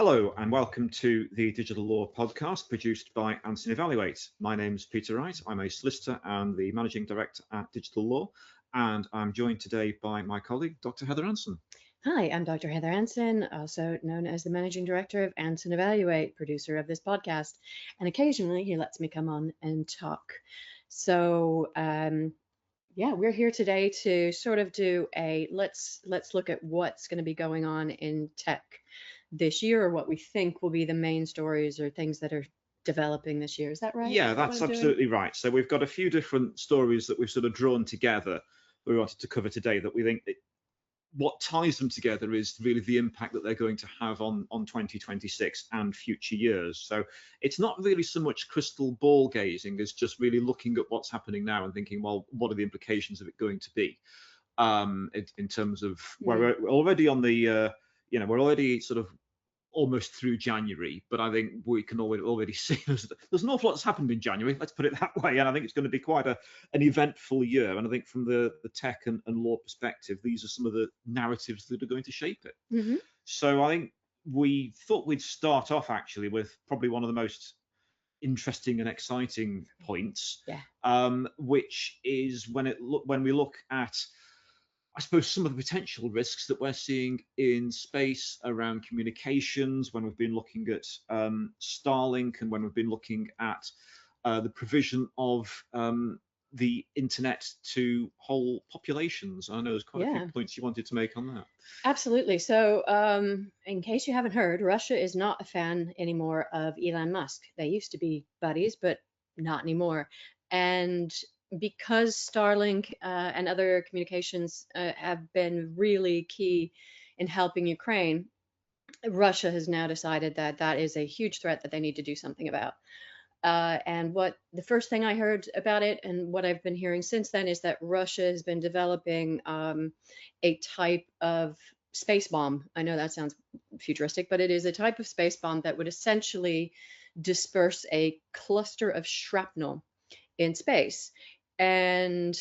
Hello and welcome to the Digital Law Podcast produced by Anson Evaluate. My name's Peter Wright. I'm a solicitor and the Managing Director at Digital Law, and I'm joined today by my colleague, Dr. Heather Anson. Hi, I'm Dr. Heather Anson, also known as the Managing Director of Anson Evaluate, producer of this podcast, and occasionally he lets me come on and talk. So, we're here today to sort of do a let's look at what's going to be going on in tech this year, or what we think will be the main stories or things that are developing this year. Is that right? Yeah, that's absolutely right. So we've got a few different stories that we've sort of drawn together that we wanted to cover today, that we think what ties them together is really the impact that they're going to have on 2026 and future years. So it's not really so much crystal ball gazing as just really looking at what's happening now and thinking, well, what are the implications of it going to be? In terms of we're already on the, we're already sort of almost through January, but I think we can already see there's an awful lot that's happened in January, let's put it that way, and I think it's going to be quite an eventful year. And I think from the tech and law perspective, these are some of the narratives that are going to shape it. Mm-hmm. So I think we thought we'd start off actually with probably one of the most interesting and exciting points, which is when we look at, I suppose, some of the potential risks that we're seeing in space around communications, when we've been looking at Starlink, and when we've been looking at the provision of the internet to whole populations. I know there's quite a few points you wanted to make on that. Absolutely. So in case you haven't heard, Russia is not a fan anymore of Elon Musk. They used to be buddies, but not anymore. And because Starlink and other communications have been really key in helping Ukraine, Russia has now decided that that is a huge threat that they need to do something about. And what the first thing I heard about it, and what I've been hearing since then, is that Russia has been developing a type of space bomb. I know that sounds futuristic, but it is a type of space bomb that would essentially disperse a cluster of shrapnel in space. And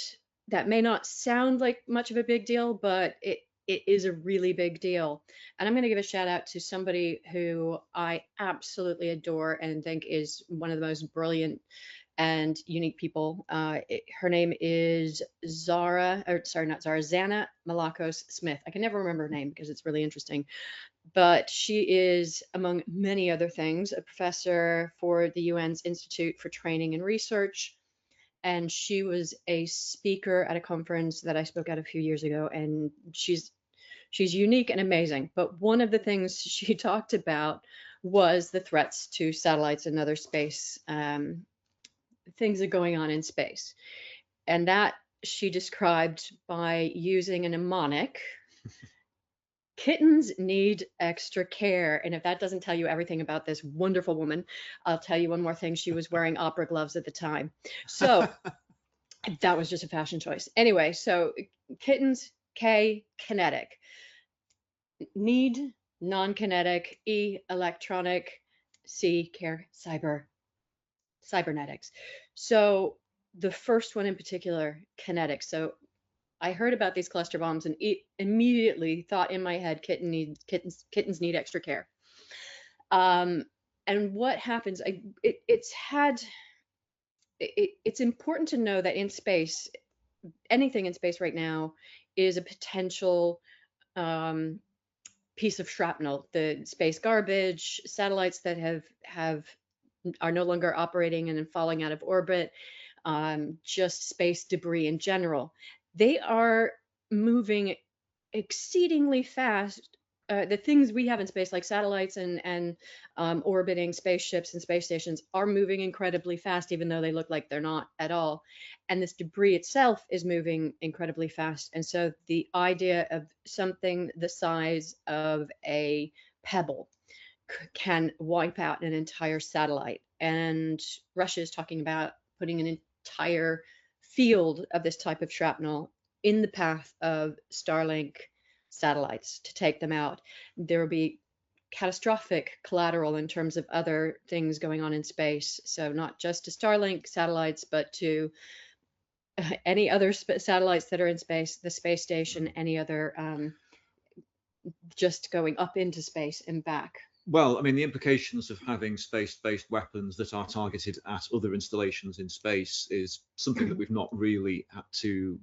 that may not sound like much of a big deal, but it is a really big deal. And I'm going to give a shout out to somebody who I absolutely adore and think is one of the most brilliant and unique people. Her name is Zana Malakos Smith. I can never remember her name because it's really interesting. But she is, among many other things, a professor for the UN's Institute for Training and Research. And she was a speaker at a conference that I spoke at a few years ago, and she's unique and amazing. But one of the things she talked about was the threats to satellites and other space things that are going on in space. And that she described by using a mnemonic. Kittens need extra care. And if that doesn't tell you everything about this wonderful woman, I'll tell you one more thing. She was wearing opera gloves at the time. So that was just a fashion choice. Anyway, so kittens, K, kinetic. Need, non-kinetic. E, electronic. C, care, cybernetics. So the first one in particular, kinetic. So I heard about these cluster bombs and immediately thought in my head, kittens need extra care. And what happens? It's important to know that in space, anything in space right now is a potential piece of shrapnel. The space garbage, satellites that are no longer operating and falling out of orbit, just space debris in general. They are moving exceedingly fast. The things we have in space, like satellites and orbiting spaceships and space stations, are moving incredibly fast, even though they look like they're not at all. And this debris itself is moving incredibly fast. And so the idea of something the size of a pebble can wipe out an entire satellite. And Russia is talking about putting an entire field of this type of shrapnel in the path of Starlink satellites to take them out. There will be catastrophic collateral in terms of other things going on in space. So not just to Starlink satellites, but to any other satellites that are in space, the space station, any other just going up into space and back. Well, I mean, the implications of having space-based weapons that are targeted at other installations in space is something that we've not really had to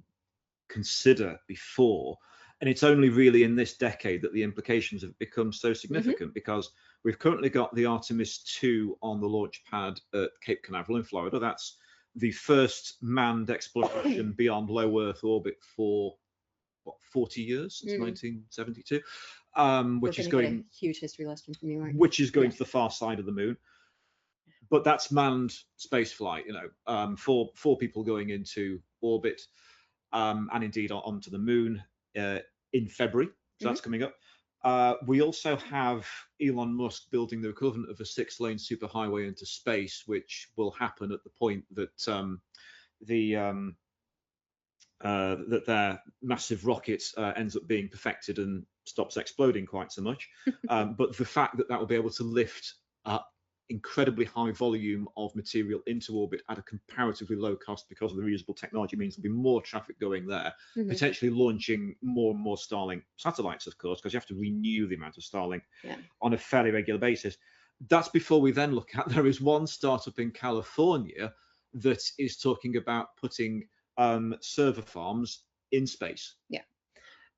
consider before. And it's only really in this decade that the implications have become so significant, because we've currently got the Artemis 2 on the launch pad at Cape Canaveral in Florida. That's the first manned exploration beyond low Earth orbit for what, 40 years, since 1972, which is We're gonna get going a huge history lesson from you, aren't you? which is going to the far side of the moon. But that's manned space flight, four people going into orbit, and indeed onto the moon in February. So that's coming up. We also have Elon Musk building the equivalent of a 6-lane superhighway into space, which will happen at the point that that their massive rocket ends up being perfected and stops exploding quite so much. But the fact that that will be able to lift incredibly high volume of material into orbit at a comparatively low cost because of the reusable technology means there'll be more traffic going there, potentially launching more and more Starlink satellites, of course, because you have to renew the amount of Starlink on a fairly regular basis. That's before we then look at, there is one startup in California that is talking about putting server farms in space. Yeah.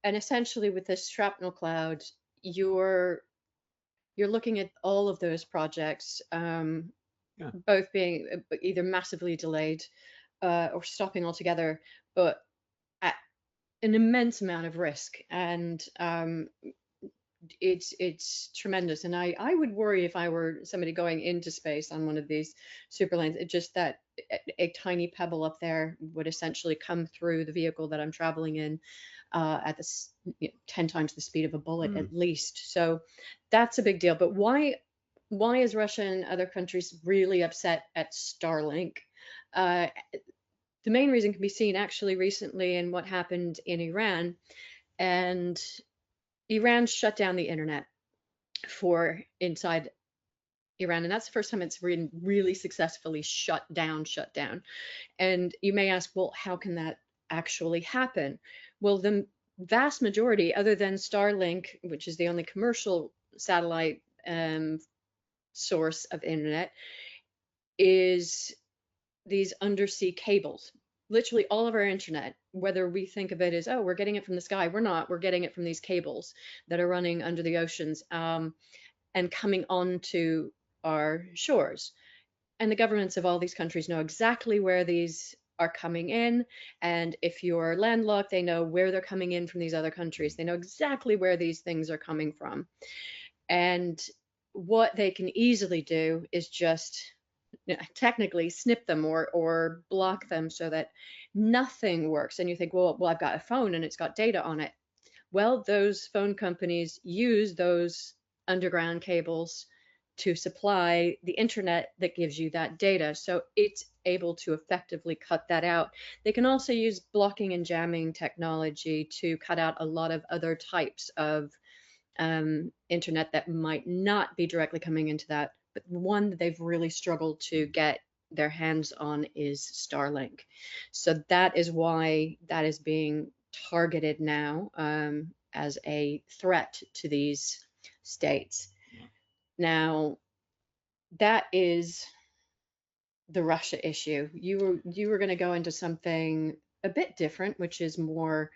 And essentially with this shrapnel cloud, you're looking at all of those projects, both being either massively delayed or stopping altogether, but at an immense amount of risk. And it's tremendous. And I would worry if I were somebody going into space on one of these super lanes, just that a tiny pebble up there would essentially come through the vehicle that I'm traveling in at 10 times the speed of a bullet at least. So that's a big deal. But why is Russia and other countries really upset at Starlink? The main reason can be seen actually recently in what happened in Iran. And Iran shut down the internet for inside Iran, and that's the first time it's been really successfully shut down. And you may ask, well, how can that actually happen? Well, the vast majority, other than Starlink, which is the only commercial satellite source of internet, is these undersea cables. Literally all of our internet, whether we think of it as, oh, we're getting it from the sky, we're not. We're getting it from these cables that are running under the oceans and coming onto our shores. And the governments of all these countries know exactly where these are coming in. And if you're landlocked, they know where they're coming in from these other countries. They know exactly where these things are coming from. And what they can easily do is just technically snip them or block them so that nothing works. And you think, well, I've got a phone and it's got data on it. Well, those phone companies use those underground cables to supply the internet that gives you that data. So it's able to effectively cut that out. They can also use blocking and jamming technology to cut out a lot of other types of internet that might not be directly coming into that. But one that they've really struggled to get their hands on is Starlink. So that is why that is being targeted now as a threat to these states. Now, that is the Russia issue. You were going to go into something a bit different, which is more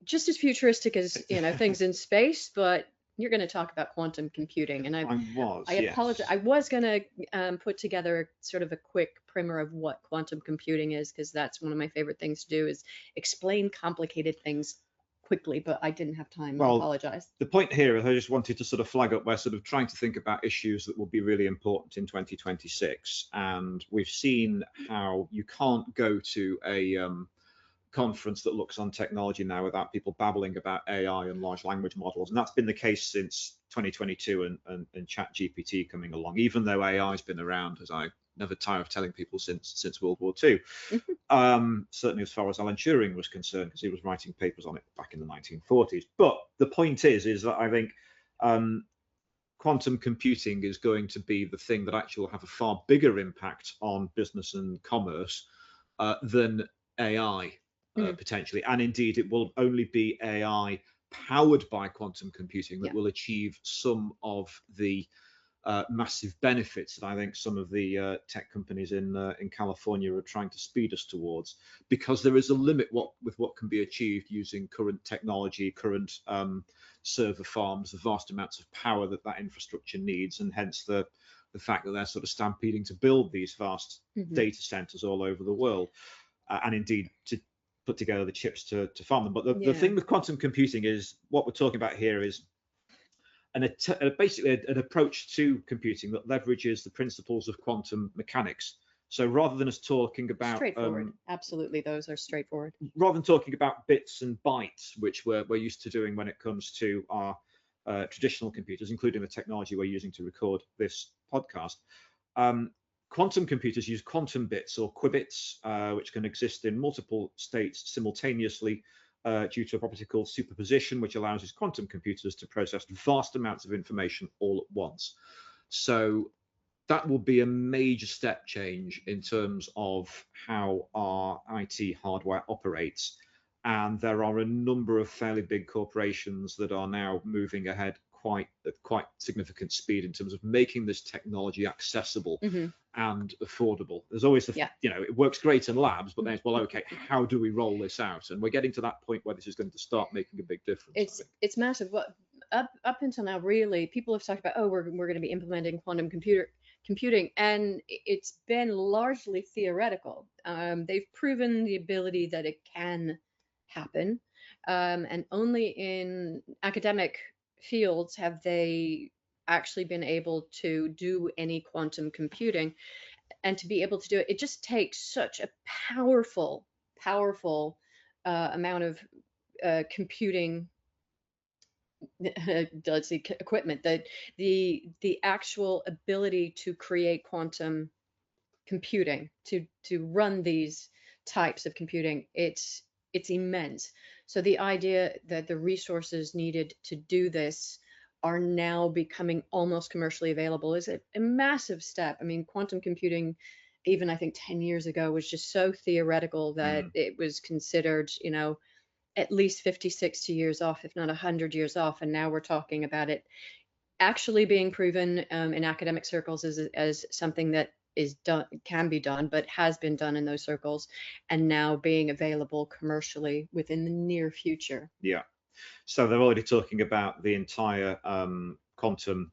just as futuristic as things in space, but you're going to talk about quantum computing. And I apologize. I was going to put together sort of a quick primer of what quantum computing is, because that's one of my favorite things to do, is explain complicated things quickly, but I didn't have time. I apologize. The point here is I just wanted to sort of flag up, we're sort of trying to think about issues that will be really important in 2026. And we've seen how you can't go to a conference that looks on technology now without people babbling about AI and large language models. And that's been the case since 2022 and Chat GPT coming along, even though AI has been around, as I never tire of telling people, since World War II. Certainly as far as Alan Turing was concerned, because he was writing papers on it back in the 1940s. But the point is that I think quantum computing is going to be the thing that actually will have a far bigger impact on business and commerce than AI. Potentially, and indeed it will only be AI powered by quantum computing that Yeah. will achieve some of the massive benefits that I think some of the tech companies in California are trying to speed us towards, because there is a limit with what can be achieved using current technology, current server farms, the vast amounts of power that infrastructure needs, and hence the fact that they're sort of stampeding to build these vast data centers all over the world, and indeed to put together the chips to farm them. But the Yeah. thing with quantum computing is what we're talking about here is basically an approach to computing that leverages the principles of quantum mechanics. So rather than us talking about Straightforward. Absolutely, those are straightforward. rather than talking about bits and bytes, which we're used to doing when it comes to our traditional computers, including the technology we're using to record this podcast, quantum computers use quantum bits or qubits, which can exist in multiple states simultaneously, due to a property called superposition, which allows these quantum computers to process vast amounts of information all at once. So that will be a major step change in terms of how our IT hardware operates. And there are a number of fairly big corporations that are now moving ahead at quite significant speed in terms of making this technology accessible and affordable. There's always it works great in labs, but then it's, well, okay, how do we roll this out? And we're getting to that point where this is going to start making a big difference. It's massive. What up until now, really, people have talked about, oh, we're going to be implementing quantum computing, and it's been largely theoretical. They've proven the ability that it can happen, and only in academic fields have they actually been able to do any quantum computing. And to be able to do it, it just takes such a powerful amount of computing let's see, equipment, that the actual ability to create quantum computing, to run these types of computing, it's immense. So the idea that the resources needed to do this are now becoming almost commercially available is a massive step. I mean, quantum computing, even I think 10 years ago, was just so theoretical that it was considered, at least 50, 60 years off, if not 100 years off. And now we're talking about it actually being proven in academic circles as something that is done, can be done, but has been done in those circles, and now being available commercially within the near future. Yeah. So they're already talking about the entire quantum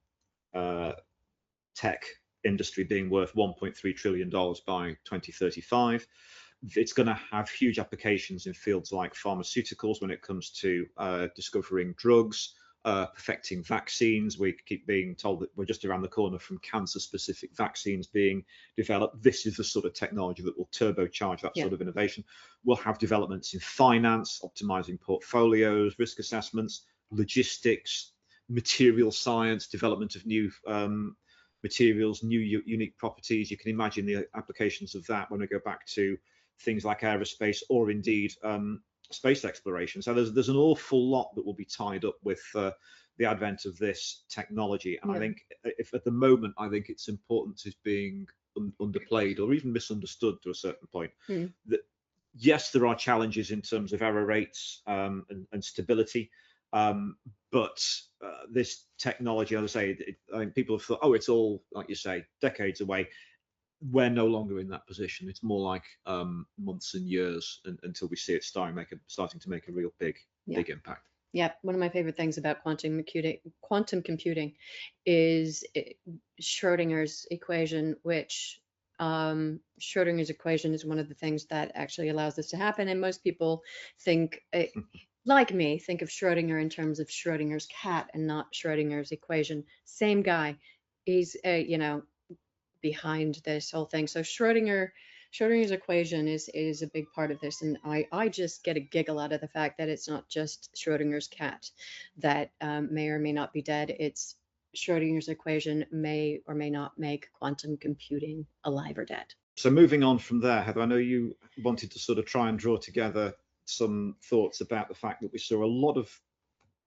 tech industry being worth $1.3 trillion by 2035. It's going to have huge applications in fields like pharmaceuticals when it comes to discovering drugs, perfecting vaccines. We keep being told that we're just around the corner from cancer-specific vaccines being developed. This is the sort of technology that will turbocharge that sort of innovation. We'll have developments in finance, optimizing portfolios, risk assessments, logistics, material science, development of new materials, new unique properties. You can imagine the applications of that when we go back to things like aerospace or indeed space exploration. So there's an awful lot that will be tied up with the advent of this technology. And I think if at the moment, I think its importance is being underplayed or even misunderstood to a certain point. That yes, there are challenges in terms of error rates and stability. But this technology, as I say, I think people have thought, oh, it's all, like you say, decades away. We're no longer in that position. It's more like months and years until we see it starting to make a real big impact. Yeah, one of my favorite things about quantum computing is Schrodinger's equation, which Schrodinger's equation is one of the things that actually allows this to happen. And most people think, like me, think of Schrodinger in terms of Schrodinger's cat and not Schrodinger's equation. Same guy. He's behind this whole thing. So Schrodinger's equation is a big part of this, and I just get a giggle out of the fact that it's not just Schrodinger's cat that may or may not be dead. It's Schrodinger's equation may or may not make quantum computing alive or dead. So moving on from there, Heather, I know you wanted to sort of try and draw together some thoughts about the fact that we saw a lot of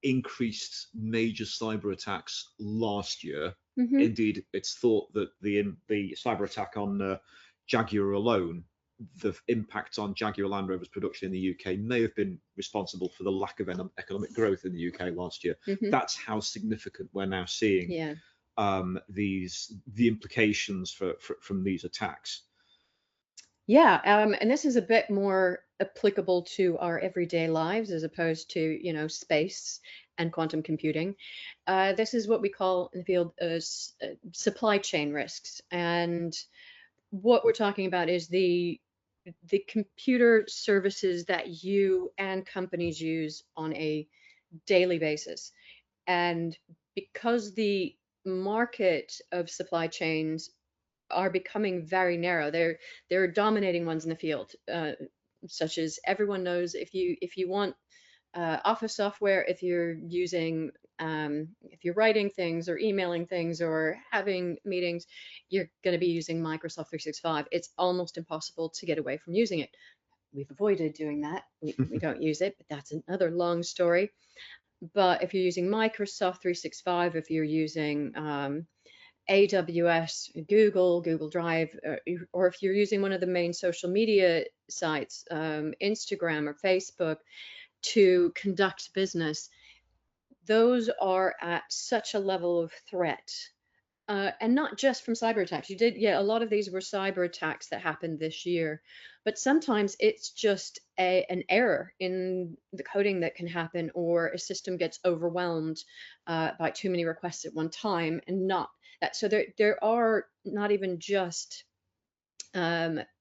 increased major cyber attacks last year. Indeed, it's thought that the cyber attack on Jaguar alone the impact on Jaguar Land Rover's production in the UK may have been responsible for the lack of economic growth in the UK last year. That's how significant we're now seeing the implications from these attacks. Yeah, and this is a bit more applicable to our everyday lives as opposed to, you know, space and quantum computing. This is what we call in the field supply chain risks. And what we're talking about is the computer services that you and companies use on a daily basis. And because the market of supply chains are becoming very narrow, they're dominating ones in the field, such as everyone knows if you want office software, if you're using if you're writing things or emailing things or having meetings, you're going to be using Microsoft 365. It's almost impossible to get away from using it. We've avoided doing that. We don't use it, but that's another long story. But if you're using Microsoft 365, if you're using AWS, Google Drive, or if you're using one of the main social media sites, Instagram or Facebook, to conduct business, those are at such a level of threat. And not just from cyber attacks. A lot of these were cyber attacks that happened this year, but sometimes it's just an error in the coding that can happen, or a system gets overwhelmed by too many requests at one time, and not that. So there are not even just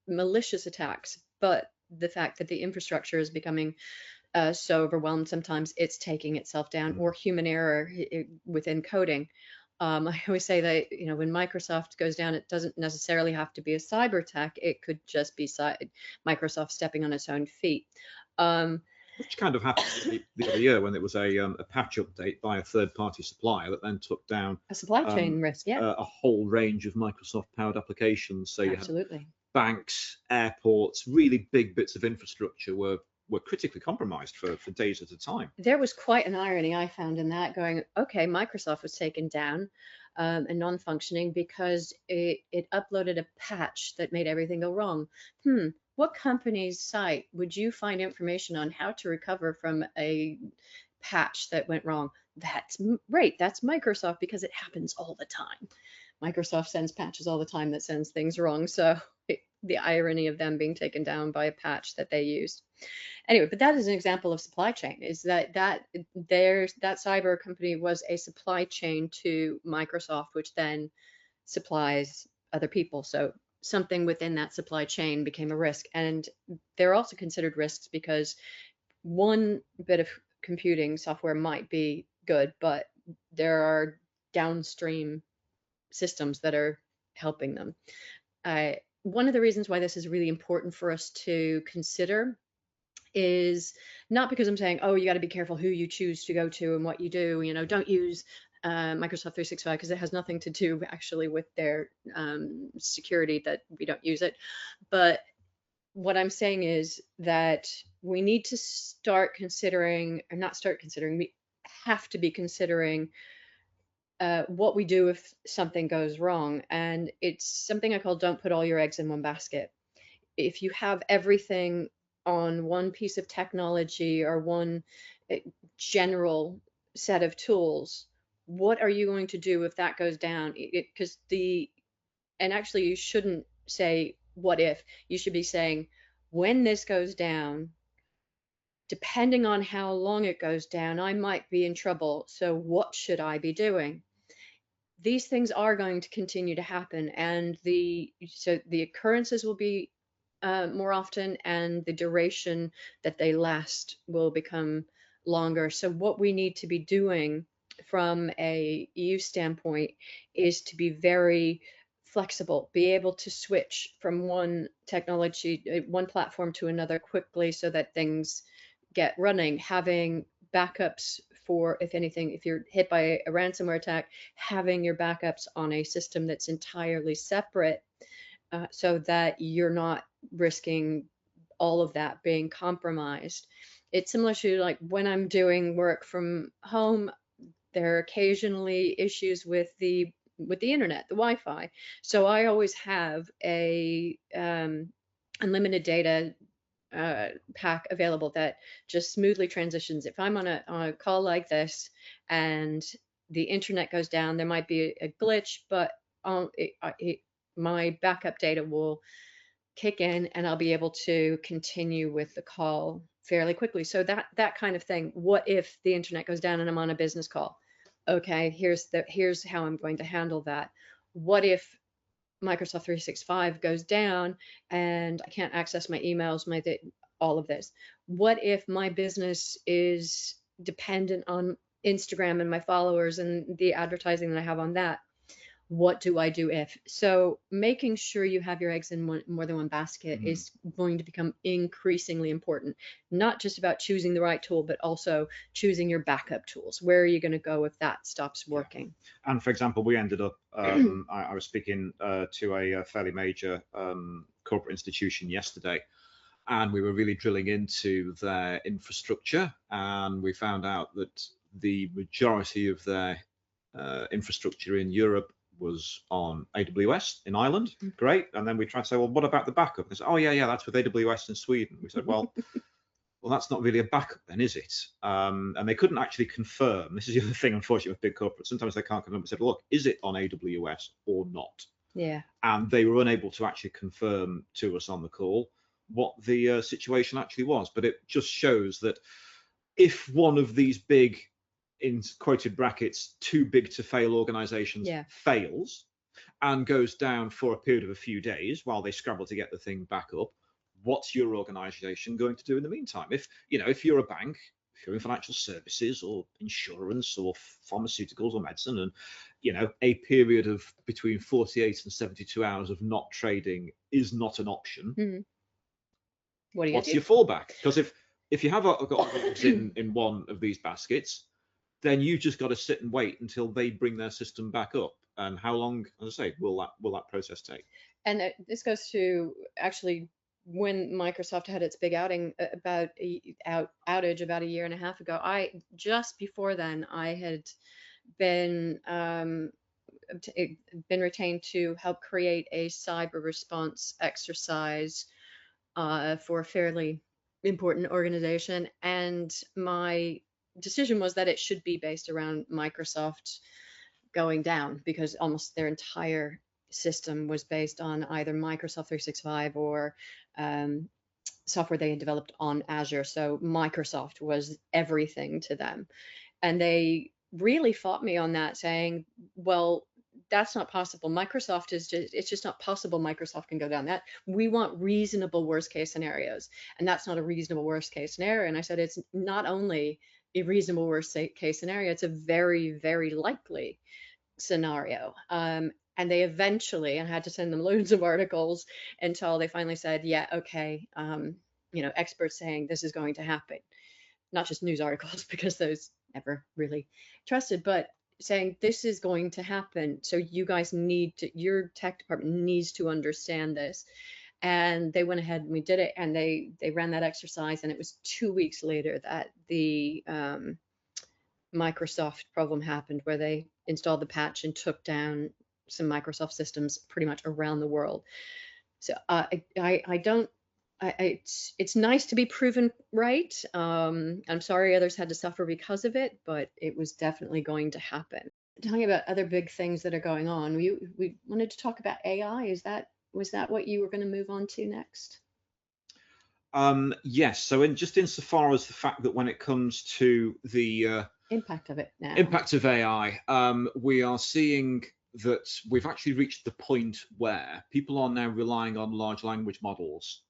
malicious attacks, but the fact that the infrastructure is becoming so overwhelmed, sometimes it's taking itself down, or human error within coding. I always say that, you know, when Microsoft goes down, it doesn't necessarily have to be a cyber attack. It could just be Microsoft stepping on its own feet. Which kind of happened the other year when it was a patch update by a third-party supplier that then took down a supply chain risk, a whole range of Microsoft-powered applications. So absolutely. You had banks, airports, really big bits of infrastructure were critically compromised for days at a time. There was quite an irony I found in that, going, okay, Microsoft was taken down and non-functioning because it uploaded a patch that made everything go wrong. What company's site would you find information on how to recover from a patch that went wrong? That's right, that's Microsoft, because it happens all the time. Microsoft sends patches all the time that sends things wrong. So the irony of them being taken down by a patch that they used. Anyway, but that is an example of supply chain, is that cyber company was a supply chain to Microsoft, which then supplies other people. So something within that supply chain became a risk. And they're also considered risks because one bit of computing software might be good, but there are downstream systems that are helping them. One of the reasons why this is really important for us to consider is not because I'm saying, oh, you got to be careful who you choose to go to and what you do. You know, don't use Microsoft 365 because it has nothing to do actually with their security, that we don't use it. But what I'm saying is that we need to start considering, or not start considering, we have to be considering what we do if something goes wrong. And it's something I call don't put all your eggs in one basket. If you have everything on one piece of technology or one general set of tools, what are you going to do if that goes down? Because and actually you shouldn't say what if, you should be saying when this goes down, depending on how long it goes down, I might be in trouble. So what should I be doing? These things are going to continue to happen, and so the occurrences will be more often, and the duration that they last will become longer. So what we need to be doing from a EU standpoint is to be very flexible, be able to switch from one technology, one platform to another quickly so that things get running, having backups for, if anything, if you're hit by a ransomware attack, having your backups on a system that's entirely separate so that you're not risking all of that being compromised. It's similar to like when I'm doing work from home, there are occasionally issues with the internet, the Wi-Fi. So I always have a unlimited data pack available that just smoothly transitions. If I'm on a call like this and the internet goes down, there might be a glitch, but my backup data will kick in and I'll be able to continue with the call fairly quickly. So that kind of thing. What if the internet goes down and I'm on a business call? Okay, here's how I'm going to handle that. What if Microsoft 365 goes down and I can't access my emails, all of this? What if my business is dependent on Instagram and my followers and the advertising that I have on that? What do I do if? So making sure you have your eggs in more than one basket is going to become increasingly important. Not just about choosing the right tool, but also choosing your backup tools. Where are you going to go if that stops working? Yeah. And for example, we ended up, I was speaking to a fairly major corporate institution yesterday, and we were really drilling into their infrastructure, and we found out that the majority of their infrastructure in Europe was on AWS in Ireland. Great. And then we tried to say, well, what about the backup? They said, oh yeah, that's with AWS in Sweden. We said, well, that's not really a backup then, is it? And they couldn't actually confirm. This is the other thing, unfortunately, with big corporates. Sometimes they can't confirm. We said, look, is it on AWS or not? Yeah. And they were unable to actually confirm to us on the call what the situation actually was. But it just shows that if one of these big, in quoted brackets, too big to fail organizations fails and goes down for a period of a few days while they scramble to get the thing back up, what's your organization going to do in the meantime? If you're a bank, if you're in financial services or insurance or pharmaceuticals or medicine, and a period of between 48 and 72 hours of not trading is not an option, what's your fallback? Because if you have got eggs in one of these baskets, then you just got to sit and wait until they bring their system back up. And how long, as I say, will that process take? And this goes to actually when Microsoft had its big outage about a year and a half ago. Just before then, I had been retained to help create a cyber response exercise for a fairly important organization, and my decision was that it should be based around Microsoft going down, because almost their entire system was based on either Microsoft 365 or software they had developed on Azure. So Microsoft was everything to them. And they really fought me on that, saying, well, that's not possible. It's just not possible Microsoft can go down that. We want reasonable worst case scenarios. And that's not a reasonable worst case scenario. And I said, it's not only a reasonable worst case scenario, it's a very, very likely scenario. And they eventually, and I had to send them loads of articles until they finally said, yeah, okay, experts saying this is going to happen. Not just news articles, because those never really trusted, but saying this is going to happen. So you guys your tech department needs to understand this. And they went ahead and we did it, and they ran that exercise, and it was 2 weeks later that the Microsoft problem happened, where they installed the patch and took down some Microsoft systems pretty much around the world. So it's nice to be proven right. I'm sorry others had to suffer because of it, but it was definitely going to happen. Talking about other big things that are going on, we wanted to talk about AI. Was that what you were going to move on to next? Yes. So insofar as the fact that when it comes to the impact of it now, impact of AI, we are seeing that we've actually reached the point where people are now relying on large language models,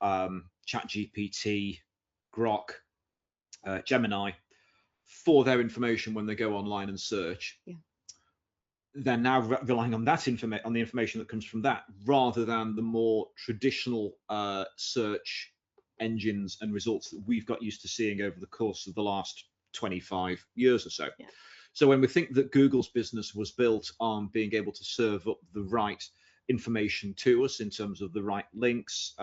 ChatGPT, Grok, Gemini, for their information when they go online and search. Yeah. They're now relying on on the information that comes from that, rather than the more traditional search engines and results that we've got used to seeing over the course of the last 25 years or so. Yeah. So when we think that Google's business was built on being able to serve up the right information to us in terms of the right links,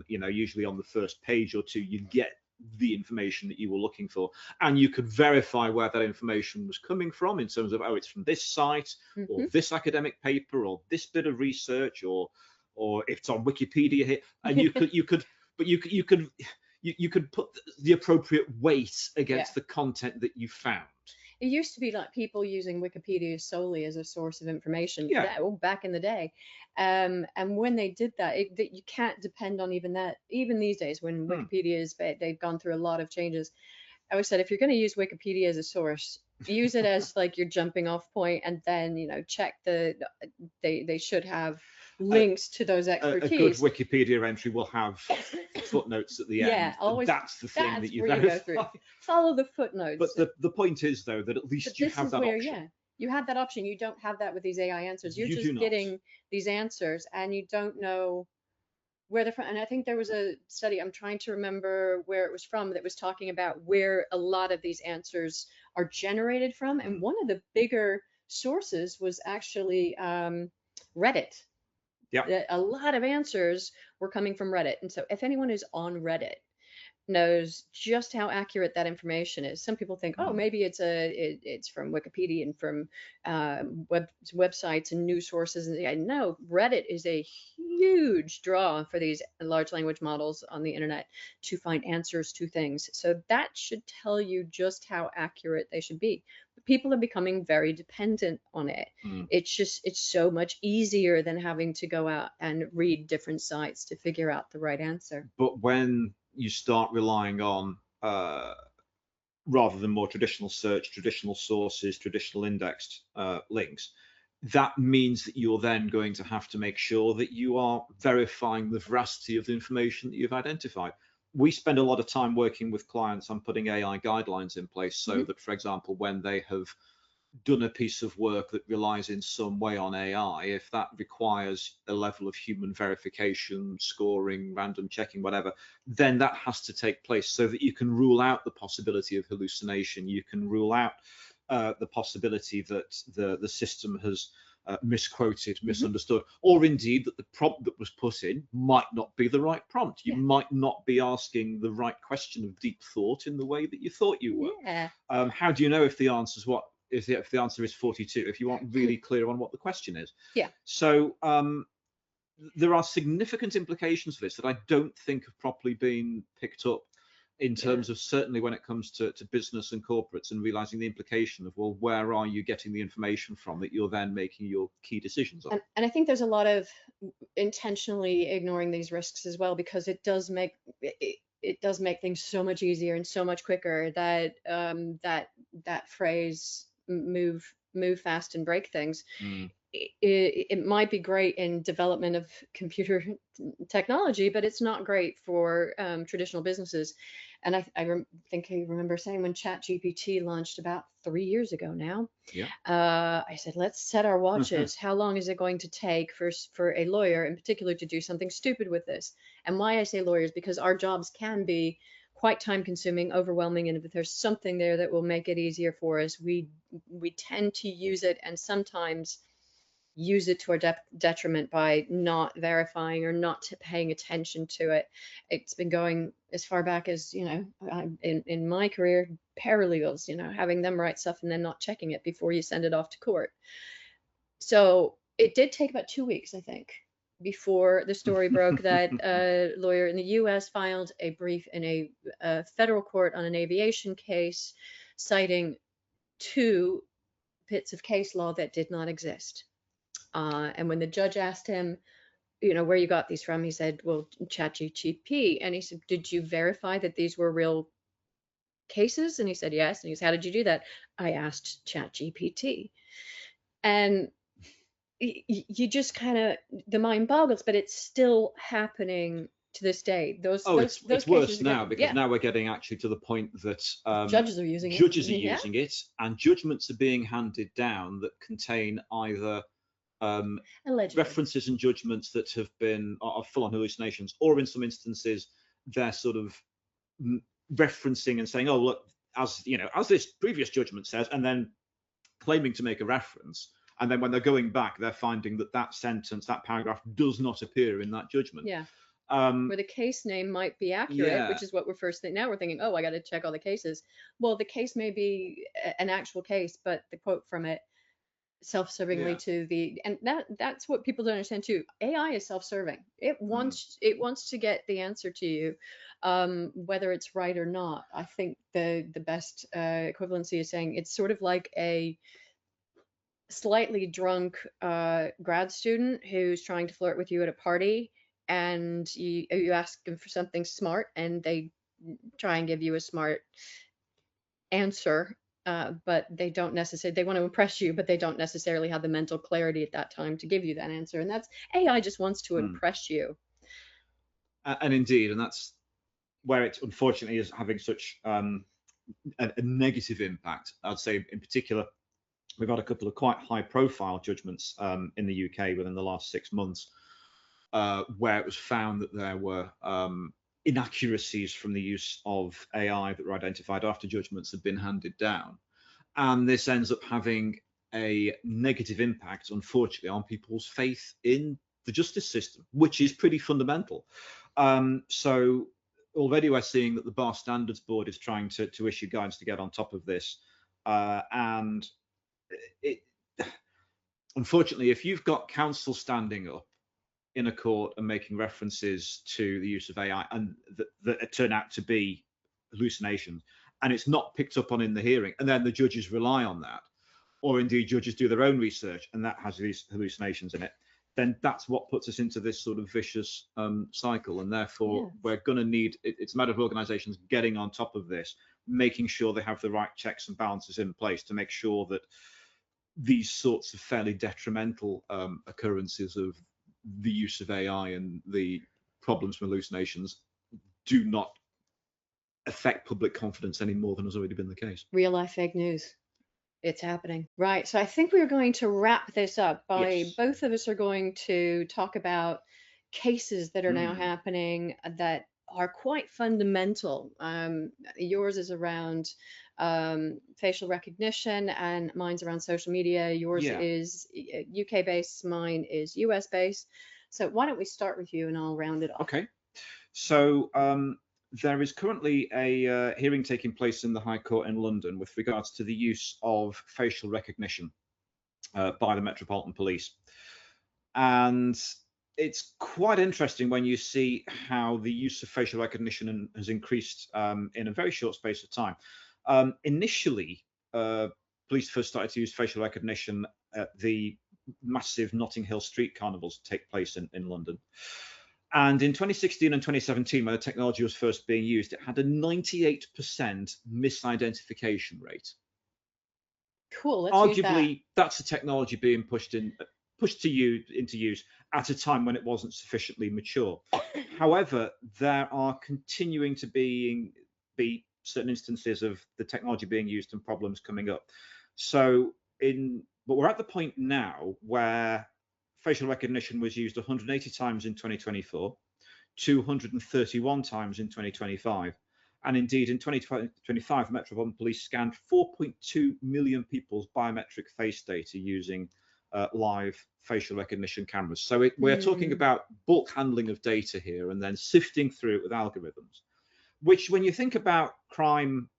usually on the first page or two, you get the information that you were looking for, and you could verify where that information was coming from in terms of, it's from this site, or this academic paper, or this bit of research, or or if it's on Wikipedia here, and you could put the appropriate weight against the content that you found. It used to be like people using Wikipedia solely as a source of information. Yeah. Back in the day. And when they did that, you can't depend on even that. Even these days, when Wikipedia they've gone through a lot of changes. I always said, if you're going to use Wikipedia as a source, use it as like your jumping off point, and then check they should have links to those expertise. A good Wikipedia entry will have footnotes at the end. Yeah, always. That's the thing that you go through. Follow the footnotes. But the point is, though, that at least you have that option. Yeah, you have that option. You don't have that with these AI answers. You're just getting these answers, and you don't know where they're from. And I think there was a study, I'm trying to remember where it was from, that was talking about where a lot of these answers are generated from. And one of the bigger sources was actually Reddit. Yeah. A lot of answers were coming from Reddit. And so if anyone is on Reddit knows just how accurate that information is. Some people think, oh, maybe it's from Wikipedia and from websites and news sources. And no, Reddit is a huge draw for these large language models on the internet to find answers to things. So that should tell you just how accurate they should be. But people are becoming very dependent on it. It's so much easier than having to go out and read different sites to figure out the right answer. But when you start relying on, rather than more traditional search, traditional sources, traditional indexed links, that means that you're then going to have to make sure that you are verifying the veracity of the information that you've identified. We spend a lot of time working with clients on putting AI guidelines in place so that, for example, when they have done a piece of work that relies in some way on AI, if that requires a level of human verification, scoring, random checking, whatever, then that has to take place so that you can rule out the possibility of hallucination. You can rule out the possibility that the system has misquoted, misunderstood, or indeed that the prompt that was put in might not be the right prompt. You might not be asking the right question of deep thought in the way that you thought you were. How do you know if the answer is if the answer is 42, if you aren't really clear on what the question is? So there are significant implications for this that I don't think have properly been picked up in terms of, certainly when it comes to business and corporates, and realizing the implication of, well, where are you getting the information from that you're then making your key decisions on? And I think there's a lot of intentionally ignoring these risks as well, because it does make things so much easier and so much quicker. That that phrase, move fast and break things, it might be great in development of computer technology, but it's not great for traditional businesses. And I think I remember saying, when ChatGPT launched about 3 years ago now, I said, let's set our watches. How long is it going to take for a lawyer in particular to do something stupid with this? And why I say lawyers, because our jobs can be quite time consuming, overwhelming, and if there's something there that will make it easier for us, we tend to use it, and sometimes use it to our detriment by not verifying or not paying attention to it. It's been going as far back as, in my career, paralegals, having them write stuff and then not checking it before you send it off to court. So it did take about 2 weeks, I think, before the story broke that a lawyer in the US filed a brief in a federal court on an aviation case, citing 2 bits of case law that did not exist. And when the judge asked him, where you got these from, he said, well, ChatGPT. And he said, did you verify that these were real cases? And he said, yes. And he said, how did you do that? I asked ChatGPT. And you just kind of, the mind boggles, but it's still happening to this day. It's worse now, because now we're getting actually to the point that judges are using it, and judgments are being handed down that contain either references and judgments that have been are full-on hallucinations, or in some instances they're sort of referencing and saying, oh, look, as this previous judgment says, and then claiming to make a reference, and then when they're going back, they're finding that sentence, that paragraph, does not appear in that judgment. Where the case name might be accurate, which is what we're first thinking. Now we're thinking, oh, I got to check all the cases. Well, the case may be an actual case, but the quote from it self-servingly Yeah. to the, and that's what people don't understand too. AI is self-serving. It wants to get the answer to you, whether it's right or not. I think the best equivalency is saying it's sort of like a slightly drunk grad student who's trying to flirt with you at a party, and you ask them for something smart and they try and give you a smart answer, but they don't necessarily, they want to impress you, but they don't necessarily have the mental clarity at that time to give you that answer. And that's, AI just wants to Mm. impress you. And indeed, and that's where it unfortunately is having such a negative impact. I'd say in particular, we've had a couple of quite high profile judgments in the UK within the last 6 months, where it was found that there were inaccuracies from the use of AI that were identified after judgments had been handed down. And this ends up having a negative impact, unfortunately, on people's faith in the justice system, which is pretty fundamental. So already we're seeing that the Bar Standards Board is trying to issue guides to get on top of this. And it, unfortunately, if you've got counsel standing up in a court and making references to the use of AI and that turn out to be hallucinations, and it's not picked up on in the hearing, and then the judges rely on that, or indeed judges do their own research and that has these hallucinations in it, then that's what puts us into this sort of vicious cycle. And therefore, Yes. we're going to need, it's a matter of organizations getting on top of this, making sure they have the right checks and balances in place to make sure that these sorts of fairly detrimental occurrences of the use of AI and the problems from hallucinations do not affect public confidence any more than has already been the case. Real life fake news. It's happening. Right. So I think we're going to wrap this up by, Yes. both of us are going to talk about cases that are now Mm. happening that are quite fundamental. Yours is around facial recognition, and mine's around social media. Yours Yeah. is UK based, mine is US based. So why don't we start with you and I'll round it off. Okay. So there is currently a hearing taking place in the High Court in London with regards to the use of facial recognition by the Metropolitan Police. And it's quite interesting when you see how the use of facial recognition has increased in a very short space of time. Initially, police first started to use facial recognition at the massive Notting Hill street carnivals that take place in London. And in 2016 and 2017, when the technology was first being used, it had a 98% misidentification rate. Cool. Let's use that. Arguably, that's the technology being pushed into use at a time when it wasn't sufficiently mature. However, there are continuing to be certain instances of the technology being used and problems coming up. But we're at the point now where facial recognition was used 180 times in 2024, 231 times in 2025. And indeed, in 2025, Metropolitan Police scanned 4.2 million people's biometric face data using live facial recognition cameras. So we're talking about bulk handling of data here and then sifting through it with algorithms, which when you think about crime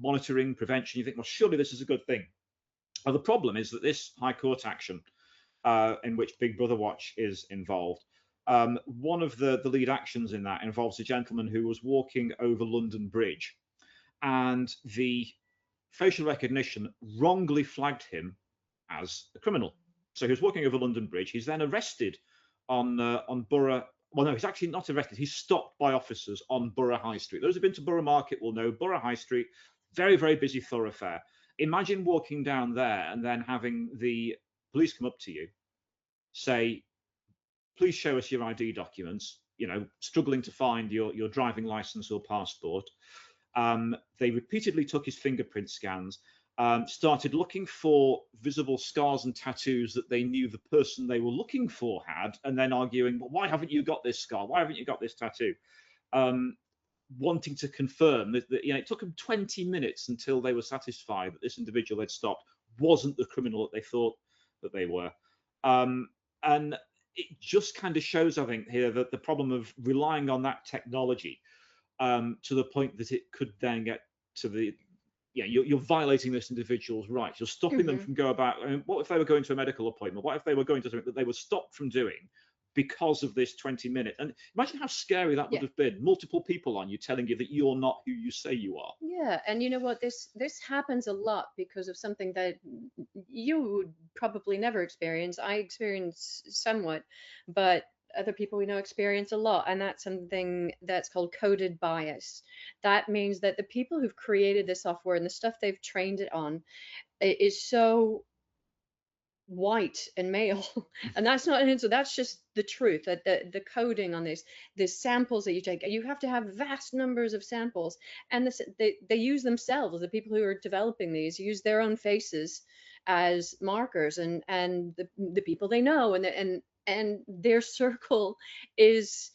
monitoring, prevention, you think, well, surely this is a good thing. Well, the problem is that this High Court action in which Big Brother Watch is involved, one of the lead actions in that involves a gentleman who was walking over London Bridge, and the facial recognition wrongly flagged him as a criminal. So he was walking over London Bridge. He's then arrested on Borough. Well, no, he's actually not arrested. He's stopped by officers on Borough High Street. Those who've been to Borough Market will know Borough High Street, very, very busy thoroughfare. Imagine walking down there and then having the police come up to you, say, please show us your ID documents, struggling to find your driving license or passport. They repeatedly took his fingerprint scans, started looking for visible scars and tattoos that they knew the person they were looking for had, and then arguing, well, why haven't you got this scar? Why haven't you got this tattoo? Wanting to confirm that it took them 20 minutes until they were satisfied that this individual they'd stopped wasn't the criminal that they thought that they were. And it just kind of shows, I think, here that the problem of relying on that technology to the point that it could then get to the yeah, you're violating this individual's rights. You're stopping them from go about. I mean, what if they were going to a medical appointment? What if they were going to something that they were stopped from doing because of this 20-minute? And imagine how scary that would Yeah. have been. Multiple people on you telling you that you're not who you say you are. Yeah, and you know what? This happens a lot because of something that you would probably never experience. I experience somewhat, but other people we know experience a lot, and that's something that's called coded bias. That means that the people who've created the software and the stuff they've trained it on is so white and male. And that's not an insult, that's just the truth. That the coding on this, the samples that you take, you have to have vast numbers of samples. And they use themselves, the people who are developing these use their own faces as markers, and the people they know, and their circle is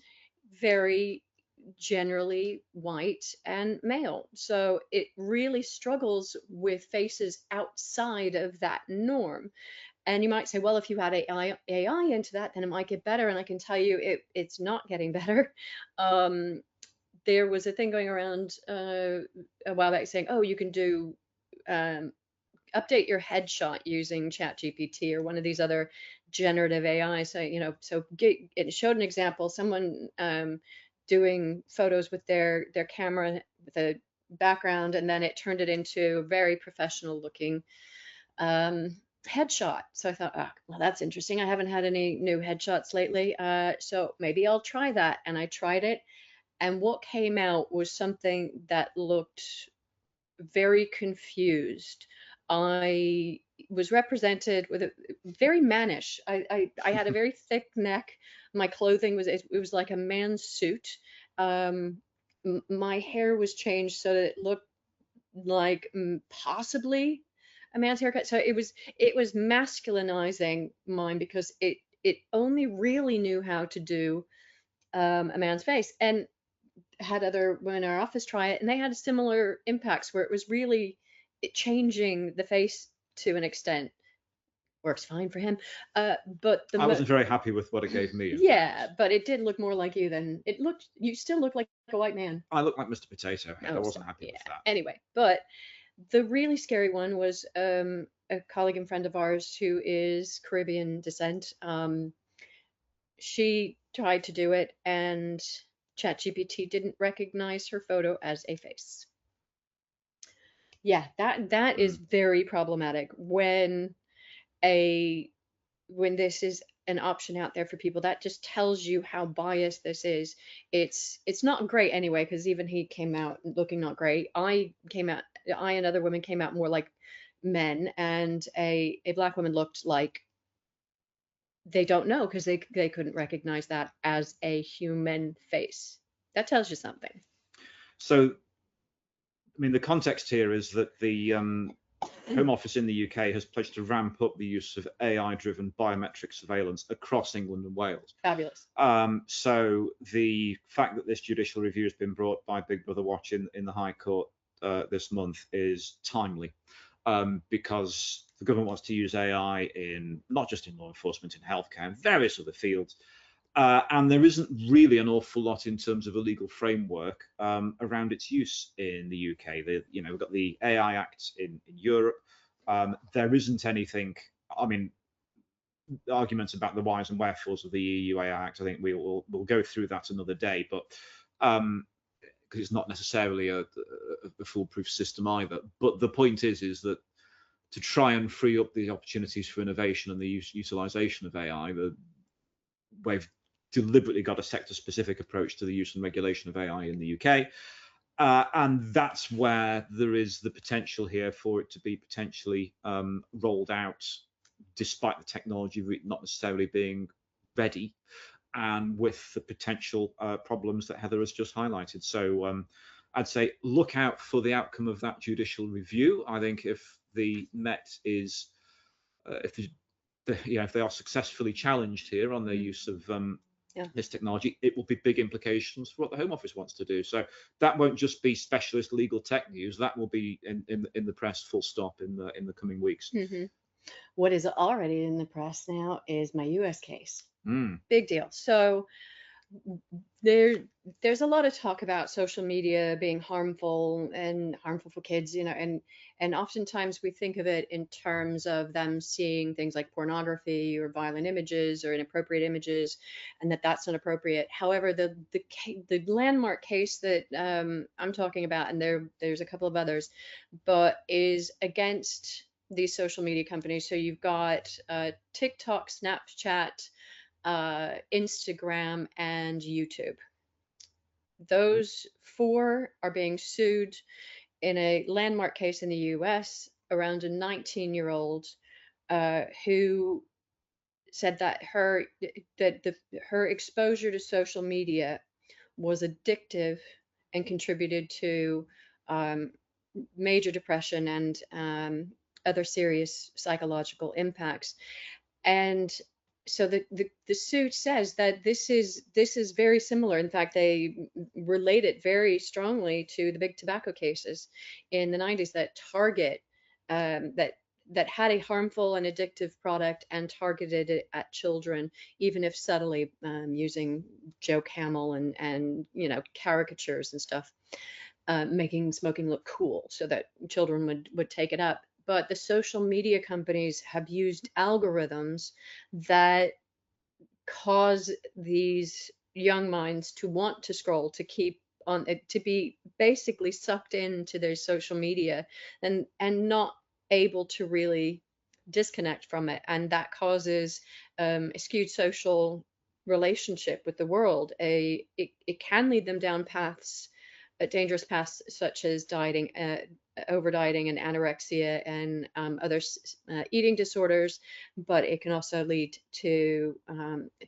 very generally white and male. So it really struggles with faces outside of that norm. And you might say, well, if you add AI into that, then it might get better. And I can tell you it's not getting better. Um, there was a thing going around a while back saying, oh, you can do update your headshot using ChatGPT or one of these other generative AI. So, it showed an example, someone doing photos with their camera with a background, and then it turned it into a very professional looking headshot. So I thought, oh, well, that's interesting. I haven't had any new headshots lately. So maybe I'll try that. And I tried it. And what came out was something that looked very confused. I was represented with a very mannish. I had a very thick neck. My clothing was, it was like a man's suit. My hair was changed so that it looked like possibly a man's haircut. So it was masculinizing mine because it only really knew how to do a man's face, and had other women in our office try it, and they had similar impacts where it was really changing the face to an extent. Works fine for him, but I wasn't very happy with what it gave me. Yeah, but it did look more like you than it looked. You still look like a white man. I look like Mr. Potato Head. I Oh, wasn't so, happy yeah. with that. Anyway, but the really scary one was a colleague and friend of ours who is Caribbean descent. She tried to do it, and ChatGPT didn't recognize her photo as a face. Yeah, that is very problematic a when this is an option out there for people. That just tells you how biased this is. It's not great anyway, because even he came out looking not great. I and other women came out more like men, and a black woman looked like they don't know, because they couldn't recognize that as a human face. That tells you something. So, I mean, the context here is that the Home Office in the UK has pledged to ramp up the use of AI-driven biometric surveillance across England and Wales. Fabulous. So the fact that this judicial review has been brought by Big Brother Watch in the High Court this month is timely, because the government wants to use AI in not just in law enforcement, in healthcare, and various other fields. And there isn't really an awful lot in terms of a legal framework around its use in the UK. We've got the AI Act in Europe. There isn't anything. I mean, arguments about the whys and wherefores of the EU AI Act, I think we'll go through that another day, but because it's not necessarily a foolproof system either. But the point is that to try and free up the opportunities for innovation and the utilization of AI, we've deliberately got a sector-specific approach to the use and regulation of AI in the UK. And that's where there is the potential here for it to be potentially rolled out, despite the technology not necessarily being ready, and with the potential problems that Heather has just highlighted. So I'd say look out for the outcome of that judicial review. I think if the Met is, if they are successfully challenged here on their use of this technology, it will be big implications for what the Home Office wants to do. So that won't just be specialist legal tech news. That will be in the press, full stop, in the coming weeks. Mm-hmm. What is already in the press now is my U.S. case. Mm. Big deal. So there's a lot of talk about social media being harmful and harmful for kids, and oftentimes we think of it in terms of them seeing things like pornography or violent images or inappropriate images, and that's not appropriate. However, the landmark case that I'm talking about, and there's a couple of others, but is against these social media companies. So you've got TikTok, Snapchat, Instagram, and YouTube. Those four are being sued in a landmark case in the US around a 19-year-old who said that her exposure to social media was addictive and contributed to um, major depression and other serious psychological impacts. And so the suit says that this is very similar. In fact, they relate it very strongly to the big tobacco cases in the 90s that target that had a harmful and addictive product and targeted it at children, even if subtly, using Joe Camel and caricatures and stuff, making smoking look cool so that children would take it up. But the social media companies have used algorithms that cause these young minds to want to scroll, to keep on, to be basically sucked into their social media and not able to really disconnect from it. And that causes a skewed social relationship with the world. It can lead them down paths, dangerous paths, such as dieting, over dieting and anorexia and other eating disorders, but it can also lead to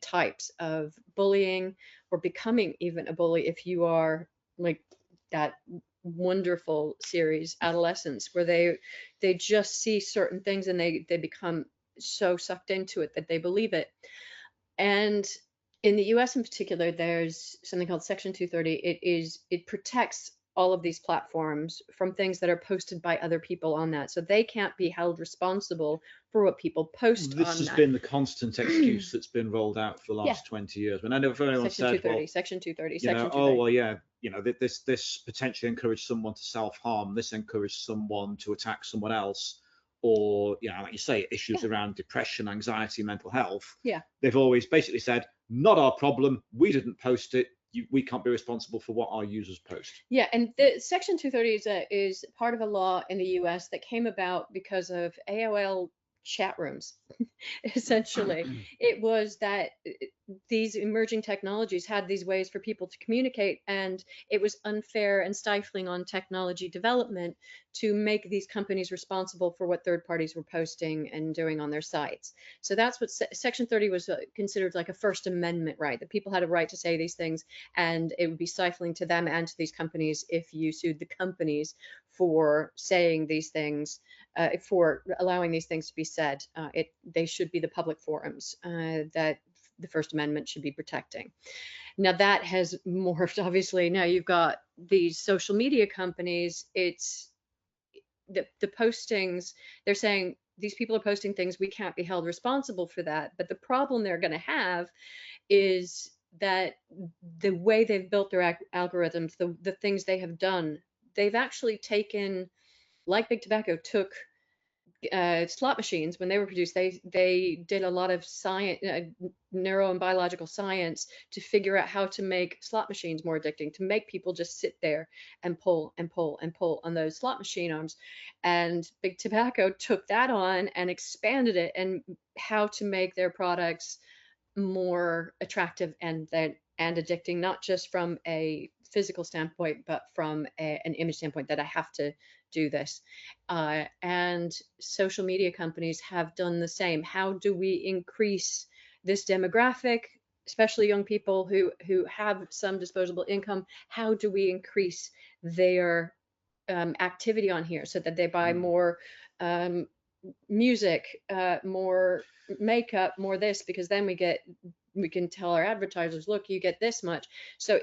types of bullying or becoming even a bully if you are like that wonderful series Adolescence, where they just see certain things and they become so sucked into it that they believe it. And in the US in particular, there's something called Section 230. It protects all of these platforms from things that are posted by other people on that. So they can't be held responsible for what people post on that. This has been the constant excuse that's been rolled out for the last 20 years. When I know everyone said, well, Section 230, Section 230. Oh, well, yeah, this potentially encouraged someone to self-harm. This encouraged someone to attack someone else. Or, like you say, issues around depression, anxiety, mental health. Yeah. They've always basically said, not our problem. We didn't post it. We can't be responsible for what our users post. Yeah, and the Section 230 is part of a law in the US that came about because of AOL chat rooms. Essentially, it was that these emerging technologies had these ways for people to communicate, and it was unfair and stifling on technology development to make these companies responsible for what third parties were posting and doing on their sites. So that's what Section 30 was considered, like a First Amendment right, that people had a right to say these things, and it would be stifling to them and to these companies if you sued the companies for saying these things, for allowing these things to be said. They should be the public forums that the First Amendment should be protecting. Now that has morphed, obviously. Now you've got these social media companies. It's the postings. They're saying these people are posting things, we can't be held responsible for that. But the problem they're going to have is that the way they've built their algorithms, the things they have done, they've actually taken, like Big Tobacco took slot machines when they were produced. They did a lot of science, neuro and biological science, to figure out how to make slot machines more addicting, to make people just sit there and pull and pull and pull on those slot machine arms. And Big Tobacco took that on and expanded it, and how to make their products more attractive and addicting, not just from a physical standpoint, but from an image standpoint, that I have to do this. And social media companies have done the same. How do we increase this demographic, especially young people who have some disposable income? How do we increase their activity on here so that they buy more music, more makeup, more this, because then we can tell our advertisers, look, you get this much. So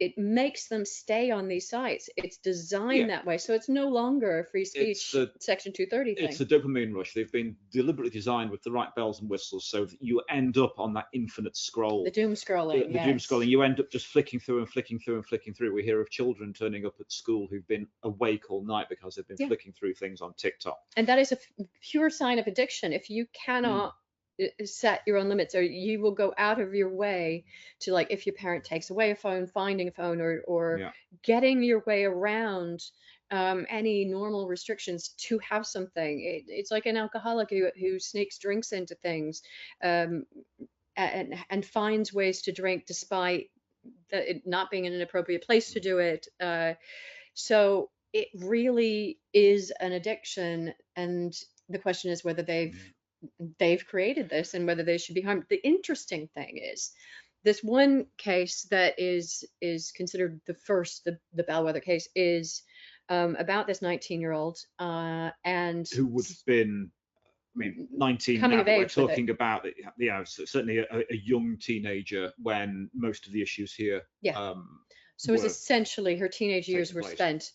it makes them stay on these sites. It's Yeah, designed that way. So it's no longer a free it's speech a Section 230 it's thing. a dopamine rush. They've been deliberately designed with the right bells and whistles so that you end up on that infinite The scroll, doom scrolling, the doom scrolling. yes. You end up just flicking through and flicking through and flicking through. We hear of children turning up at school who've been awake all night because they've been Yeah. flicking through things on TikTok. And that is a pure sign of addiction. If you cannot set your own limits, or you will go out of your way to, like, if your parent takes away a phone, finding a phone, or Yeah. getting your way around any normal restrictions to have something. It's like an alcoholic who sneaks drinks into things, um, and finds ways to drink despite it not being in an appropriate place to do it. So it really is an addiction, and the question is whether they've created this and whether they should be harmed. The interesting thing is this one case that is considered the first, the bellwether case, is about this 19-year-old and Who would have been, I mean, 19 coming now, of but we're age with it. talking about, certainly a young teenager when most of the issues here Yeah. So it's were essentially her teenage years taking were place. spent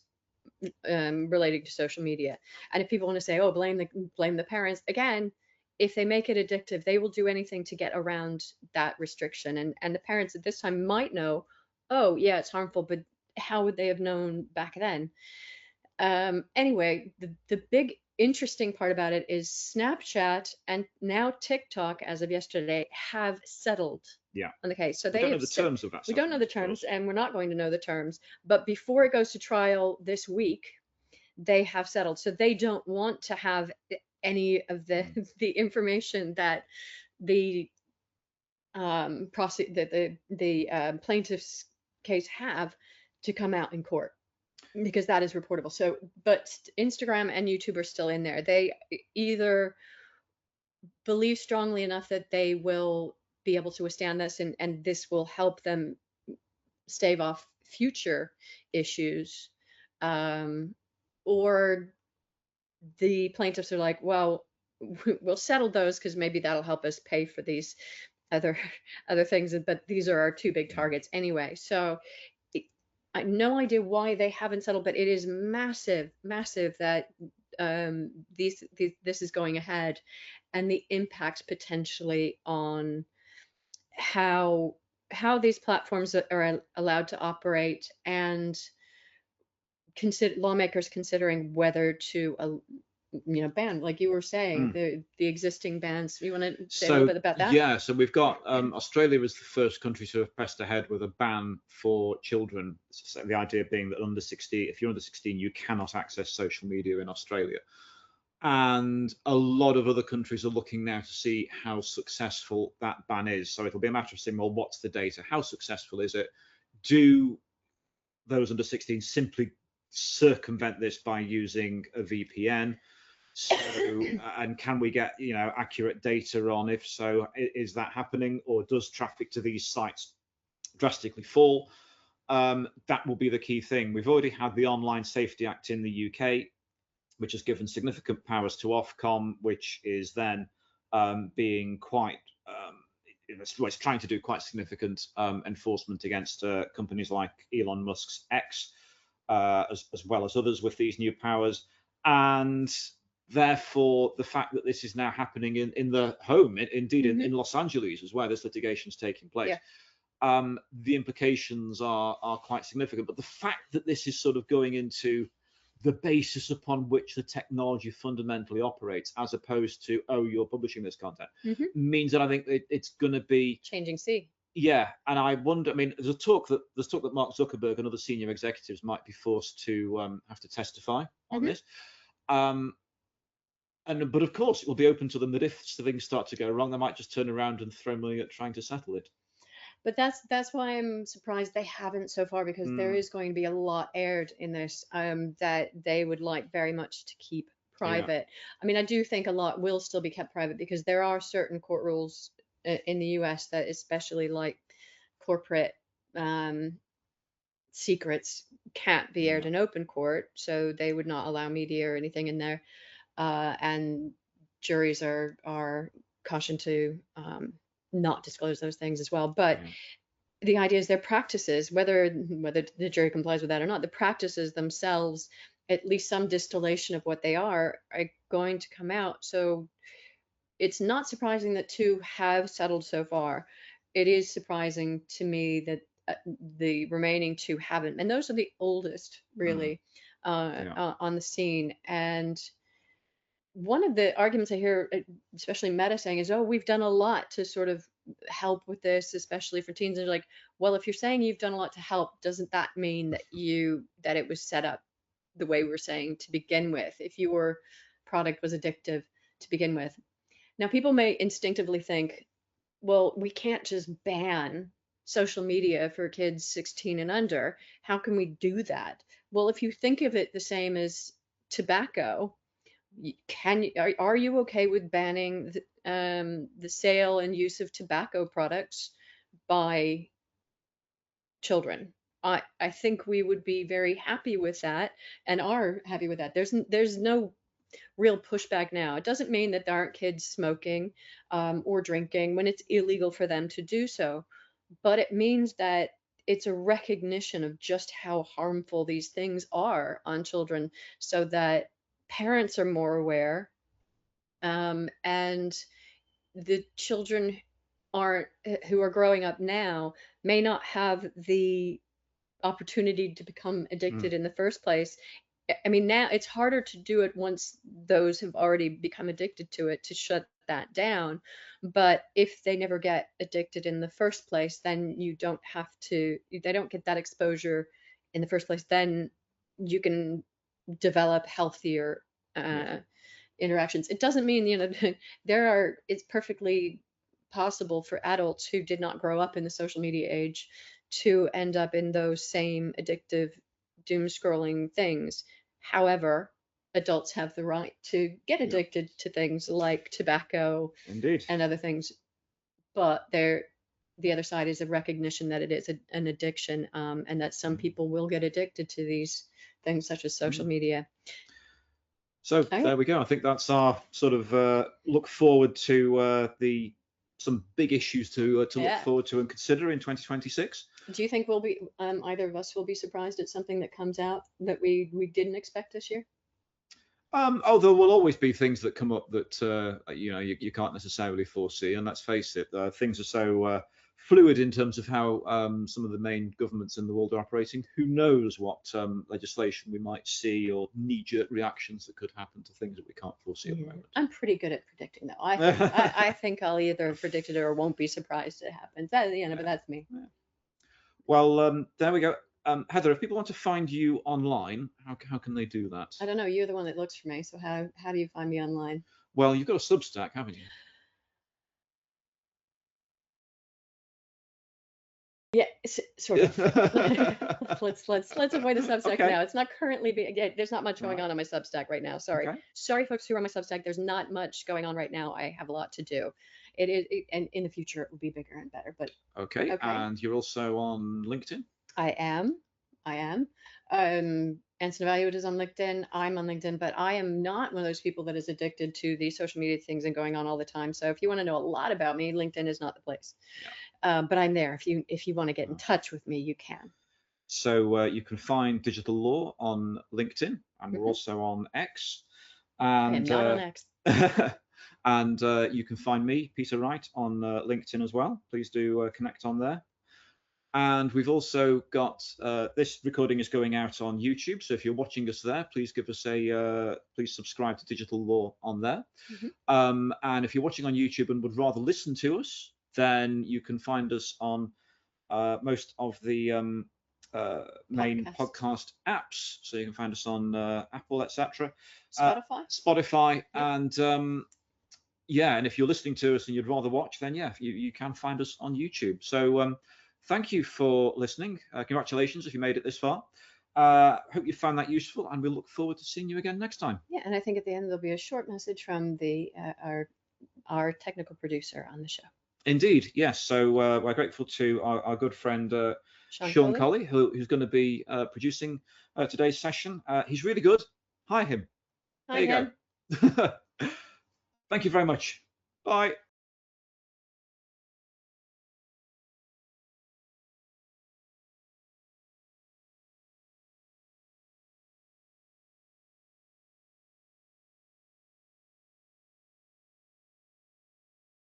relating to social media. And if people want to say, oh, blame the parents, again, if they make it addictive, they will do anything to get around that restriction. And the parents at this time might know, oh yeah, it's harmful, but how would they have known back then? Anyway, the big interesting part about it is Snapchat and now TikTok, as of yesterday, have settled Yeah. on the case. So We they don't know have the terms of that we don't know settlement, the of course. terms, and we're not going to know the terms. But before it goes to trial this week, they have settled. So they don't want to have any of the information that the plaintiff's case have to come out in court, because that is reportable. So, but Instagram and YouTube are still in there. They either believe strongly enough that they will be able to withstand this, and this will help them stave off future issues, um, or the plaintiffs are like, well, we'll settle those because maybe that'll help us pay for these other other things, but these are our two big targets anyway. So I have no idea why they haven't settled, but it is massive, massive that this is going ahead, and the impact potentially on how these platforms are allowed to operate, and lawmakers considering whether to ban, like you were saying, the existing bans. You want to say a little So bit about that? yeah, so we've got Australia was the first country to have pressed ahead with a ban for children. So the idea being that under 16, if you're under 16, you cannot access social media in Australia. And a lot of other countries are looking now to see how successful that ban is. So it'll be a matter of saying, well, what's the data? How successful is it? Do those under 16 simply circumvent this by using a VPN? So, and can we get accurate data on, if so, is that happening, or does traffic to these sites drastically fall? That will be the key thing. We've already had the Online Safety Act in the UK, which has given significant powers to Ofcom, which is then being quite it's trying to do quite significant enforcement against companies like Elon Musk's X, as well as others with these new powers. And therefore, the fact that this is now happening in the home, indeed in Los Angeles, is where this litigation is taking place. Yeah. The implications are quite significant. But the fact that this is sort of going into the basis upon which the technology fundamentally operates, as opposed to, oh, you're publishing this content, means that I think it's going to be changing sea. Yeah, and I wonder. I mean, there's talk that Mark Zuckerberg and other senior executives might be forced to have to testify on this. But of course, it will be open to them that if things start to go wrong, they might just turn around and throw money at trying to settle it. But that's why I'm surprised they haven't so far, because there is going to be a lot aired in this that they would like very much to keep private. Yeah. I mean, I do think a lot will still be kept private, because there are certain court rules in the US that especially like corporate secrets can't be aired in open court, so they would not allow media or anything in there, and juries are cautioned to not disclose those things as well. But the idea is their practices, whether the jury complies with that or not, the practices themselves, at least some distillation of what they are going to come out. So it's not surprising that two have settled so far. It is surprising to me that the remaining two haven't, and those are the oldest, really, Yeah. on the scene. And one of the arguments I hear, especially Meta, saying is, "Oh, we've done a lot to sort of help with this, especially for teens." And they're like, well, if you're saying you've done a lot to help, doesn't that mean that it was set up the way we're saying to begin with? If your product was addictive to begin with. Now, people may instinctively think, well, we can't just ban social media for kids 16 and under. How can we do that? Well, if you think of it the same as tobacco, are you okay with banning the sale and use of tobacco products by children? I think we would be very happy with that and are happy with that. There's no real pushback now. It doesn't mean that there aren't kids smoking or drinking when it's illegal for them to do so, but it means that it's a recognition of just how harmful these things are on children, so that parents are more aware, and the children aren't who are growing up now may not have the opportunity to become Mm. addicted in the first place. I mean, now it's harder to do it once those have already become addicted to it, to shut that down. But if they never get addicted in the first place, then you don't have to, they don't get that exposure in the first place. Then you can develop healthier Yes. interactions. It doesn't mean, it's perfectly possible for adults who did not grow up in the social media age to end up in those same addictive doom scrolling things. However, adults have the right to get Yeah. addicted to things like tobacco Indeed. and other things, but the other side is a recognition that it is an addiction, and that some people will get addicted to these things such as social Mm. media. So Okay. there we go. I think that's our sort of look forward to the some big issues to look Yeah. forward to and consider in 2026. Do you think either of us will be surprised at something that comes out that we didn't expect this year? Oh, there will always be things that come up that you can't necessarily foresee, and let's face it, things are so fluid in terms of how some of the main governments in the world are operating. Who knows what legislation we might see or knee-jerk reactions that could happen to things that we can't foresee at the Yeah, moment. I'm pretty good at predicting, though. I think I'll either have predicted it or won't be surprised it happens. But Yeah. that's me. Yeah. Well, there we go. Heather, if people want to find you online, how can they do that? I don't know. You're the one that looks for me, so how do you find me online? Well, you've got a Substack, haven't you? Yeah, sort of. Let's avoid the Substack for Okay. now. It's not currently being. Yeah, there's not much All going right. on my Substack right now. Sorry, Okay. sorry, folks who are on my Substack. There's not much going on right now. I have a lot to do. And in the future it will be bigger and better. But Okay. okay, And you're also on LinkedIn? I am. I am. Anson Evaluate is on LinkedIn. I'm on LinkedIn, but I am not one of those people that is addicted to the social media things and going on all the time. So if you want to know a lot about me, LinkedIn is not the place. Yeah. But I'm there. If you want to get in touch with me, you can. So you can find Digital Law on LinkedIn, and we're Mhm. also on X. I am And not on X. and you can find me, Peter Wright, on LinkedIn as well. Please do connect on there. And we've also got this recording is going out on YouTube. So if you're watching us there, please give us please subscribe to Digital Law on there. Mhm. And if you're watching on YouTube and would rather listen to us, then you can find us on most of the main podcast apps. So you can find us on Apple, etc. Spotify, Yep. and yeah, and if you're listening to us and you'd rather watch, then yeah, you can find us on YouTube. So thank you for listening. Congratulations if you made it this far. Hope you found that useful, and we look forward to seeing you again next time. Yeah, and I think at the end there'll be a short message from the our technical producer on the show. Indeed, yes. So we're grateful to our good friend Sean Colley, who's going to be producing today's session. He's really good. Hire him. Hi, There you go. Thank you very much. Bye.